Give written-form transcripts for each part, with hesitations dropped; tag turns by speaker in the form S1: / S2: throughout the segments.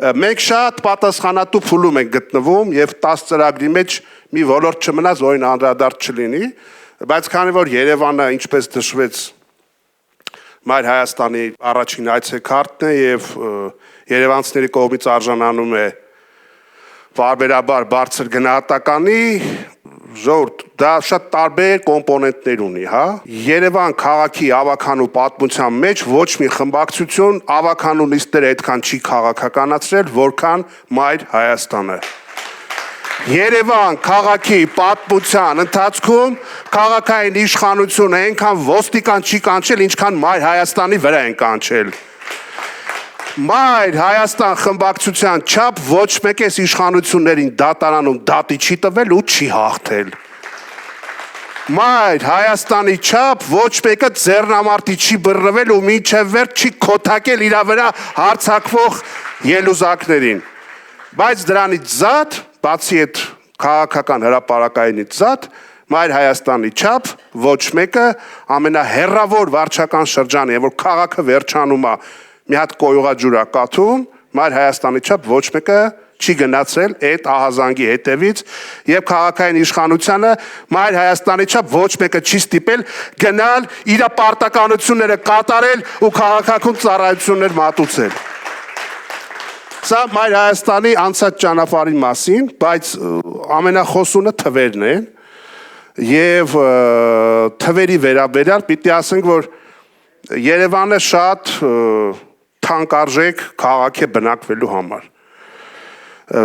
S1: Մենք շատ պատասխանատու փուլում ենք գտնվում եւ 10 ծրագրի մեջ մի ոլորտ չմնաց, որին անդրադարձ չլինի, բայց քանի որ Երևանը ինչպես նշվեց Մայր Հայաստանի առաջին այցեքարտն է եւ երևանցիների կողմից արժանանում է բարբերաբար բարձր գնահատականի, ժողովուրդ, դա շատ տարբեր կոմպոնենտներ ունի, հա։ Երևան քաղաքի ավականու պատմության մեջ ոչ մի խմբակցություն ավականու նիստերը այդքան չի քաղաքականացրել, որքան Մայր Հայաստանը։ Երևան քաղաքի պատմության ընթացքում քաղաքային իշխանությունը այնքան ոստիկան չի կանչել, ինչքան Մայր Հայաստանի վրա են կանչել։ Մայր Հայաստան խմբակցության չափ ոչ մեկ էս իշխանություններին դատարանում դատի չի տվել ու չի հաղթել։ Մայր Հայաստանի չափ ոչ մեկը ձեռնամարտի չի բռնվել ու մինչև վերջ չի քոթակել իր վրա հարձակվող ելուզակներին։ Բայց դրանից զատ, բացի այդ քաղաքական հրապարակայինից զատ, Մայր Հայաստանի չափ ոչ մեկը ամենահեռավոր վարչական շրջանը, որ քաղաքը վերջանում է մի հատ կոյուղաջուր է կաթում, Մայր Հայաստանի չափ ոչ մեկը չի գնացել այդ ահազանգի հետևից եւ քաղաքային իշխանությանը Մայր Հայաստանի չափ ոչ մեկը չի ստիպել գնալ իր պարտականությունները կատարել ու քաղաքական ծառայություններ մատուցել։ Սա Մայր Հայաստանի անցած ճանապարհի մասին, բայց ամենախոսունը թվերն են եւ թվերի վերաբերյալ պիտի ասենք, որ Երևանը շատ թանկարժեք քաղաք է բնակվելու համար։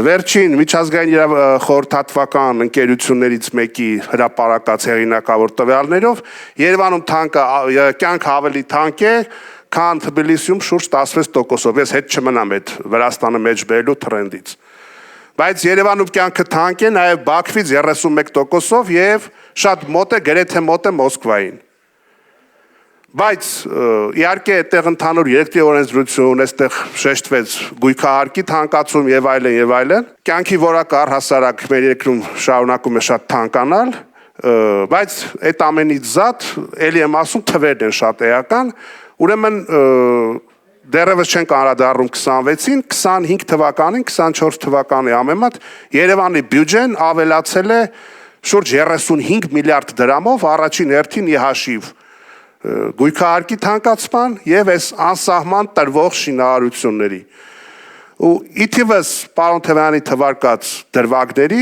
S1: Վերջին միջազգային խորհրդատվական ընկերություններից մեկի հրապարակած հեղինակավոր տվյալներով Երևանում կյանքը ավելի թանկ է, քան Թբիլիսիում շուրջ 16%-ով, ես հետ չմնամ այդ Վրաստանը մեջ բերելու թրենդից։ Բայց Երևանում կյանքը թանկ է նաև Բաքվից 31%-ով եւ շատ մոտ է, գրեթե մոտ է Մոսկվային։ Բայց իհարկե այդտեղ ընդհանուր երկրի օրենսդրություն, այստեղ շեշտվեց գույքահարկի թանկացում եւ այլն, կյանքի որակը առհասարակ մեր երկրում շարունակում է շատ թանկանալ, բայց այդ ամենից զատ էլի եմ ասում թվերն են շատ էական, ուրեմն դեռևս չենք անդրադառնում 26-ին, 25 թվականին, 24 թվականի համեմատ Երևանի բյուջեն ավելացել է շուրջ 35 միլիարդ դրամով առաջին հերթին ի հաշիվ գույքահարկի թանկացման եւ այս անսահման տրվող շինարարությունների։ Ու իթիվս պարոն Թևյանի թվարկած դրվագների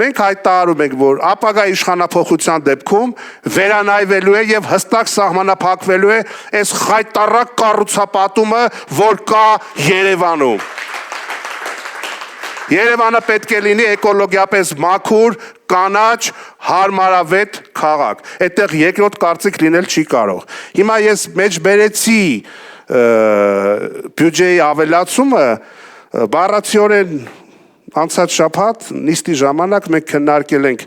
S1: մենք հայտարարում ենք, որ ապագա իշխանափոխության դեպքում վերանայվելու է եւ հստակ սահմանափակվելու է այս խայտառակ կառուցապատումը, որ կա Երևանում։ Երևանը պետք է լինի էկոլոգիապես մաքուր, կանաչ, հարմարավետ քաղաք։ Այդտեղ երկրորդ կարծիք լինել չի կարող։ Հիմա ես մեջ բերեցի բյուջեի ավելացումը, բառացիորեն անցած շաբաթ նիստի ժամանակ մենք քննարկել ենք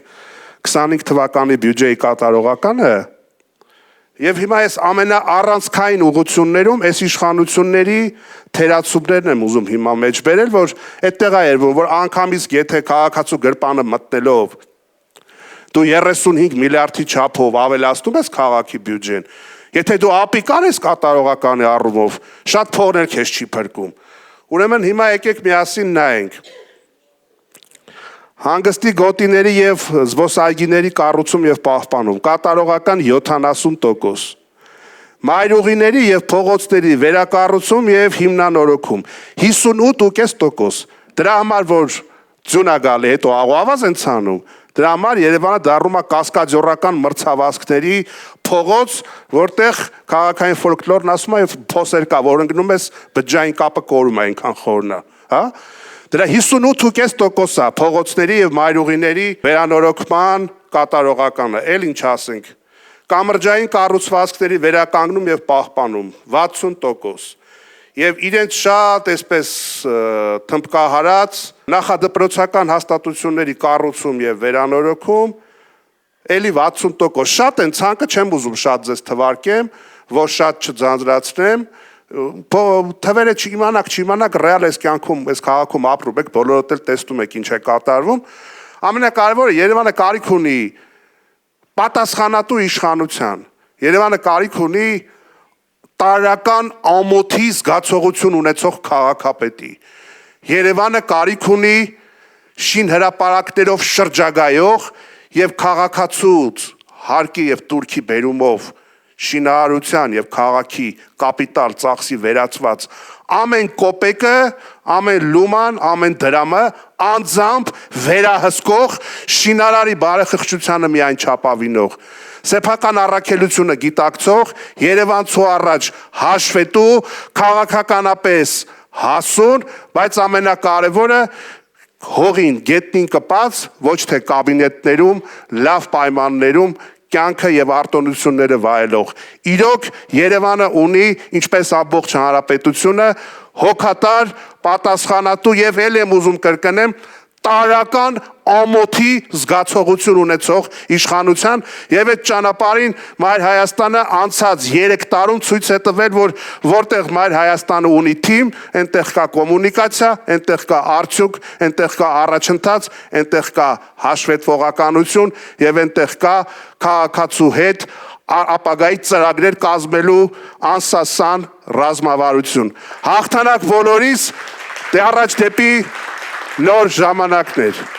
S1: 25 թվականի բյուջեի կատարողականը եւ հիմա այս ամենաառանցքային ուղղություններում այս իշխանությունների թերացումներն եմ ուզում հիմա մեջ բերել, որ այդտեղ է երևում, որ անգամից եթե քաղաքացու գրպանը մտնելով դու 35 միլիարդի չափով ավելացնում ես քաղաքի բյուջեն, եթե դու ապիկար ես կատարողականի առումով, շատ փողներ քեզ չի փրկում։ Ուրեմն հիմա եկեք միասին նայենք հանգստի գոտիների եւ զբոսայգիների կառուցում եւ պահպանում կատարողական 70%, մայրուղիների եւ փողոցների վերակառուցում եւ հիմնանորոգում 58.5%, դրա համար որ ձյուն է գալի, հետո աղավազ են ցանում, դրա համար Երևանը դառնում է կասկադյորական մրցավազքների փողոց, որտեղ քաղաքային ֆոլկլորն ասում է փոսեր կա, որ ընկնում ես բջջային կապը կորում է այնքան խորն է, հա։ Դրա 58.5%-ը փողոցների եւ մայրուղիների վերանորոգման կատարողականը, էլ ինչ ասենք, կամրջային կառուցվածքների վերականգնում եւ պահպանում 60%, եւ իրենց շատ այսպես թմբկահարած նախադպրոցական հաստատությունների կառուցում եւ վերանորոգում էլի 60%, շատ են ցանկը չեմ ուզում շատ ձեզ թվարկեմ, որ շատ չձանձրացնեմ, թվերը չիմանաք ռեալ այս կյանքում, այս քաղաքում ապրում եք, բոլորդ էլ տեսնում եք ինչ է կատարվում, ամենակարևորը Երևանը կարիք ունի պատասխանատու իշխանության, Երևանը կարիք ունի տարական ամոթի զգացողություն ունեցող քաղաքապետի, Երևանը կարիք ունի շինհրապարակներով շրջագայող եւ քաղաքացուց հարկի եւ турքի բերումով շինարարության եւ քաղաքի կապիտալ ծախսի վերածված ամեն կոպեկը, ամեն լուման, ամեն դրամը անձամբ վերահսկող շինարարի բարեխղճությանը միայն չապավինող սեփական առաքելությունը գիտակցող Երևանցու առաջ հաշվետու քաղաքականապես հասուն, բայց ամենակարևորը հողին գետնին կպած ոչ թե կաբինետներում լավ պայմաններում կյանքը եւ արտոնությունները վայելող։ Իրոք Երևանը ունի, ինչպես ամբողջ հանրապետությունը, հոգատար, պատասխանատու եւ ել եմ ուզում կրկնեմ, տարական ամոթի զգացողություն ունեցող իշխանության եւ այդ ճանապարհին Մայր Հայաստանը անցած 3 տարում ցույց է տվել, որ որտեղ Մայր Հայաստանը ունի թիմ, այնտեղ կա կոմունիկացիա, այնտեղ կա արդյունք, այնտեղ կա առաջընթաց, այնտեղ կա հաշվետվողականություն եւ այնտեղ կա քաղաքացու հետ ապագայի ծրագրեր կազմելու անսասան ռազմավարություն։ Հաղթանակ բոլորիս, դե առաջ դեպի նոր ժամանակներ։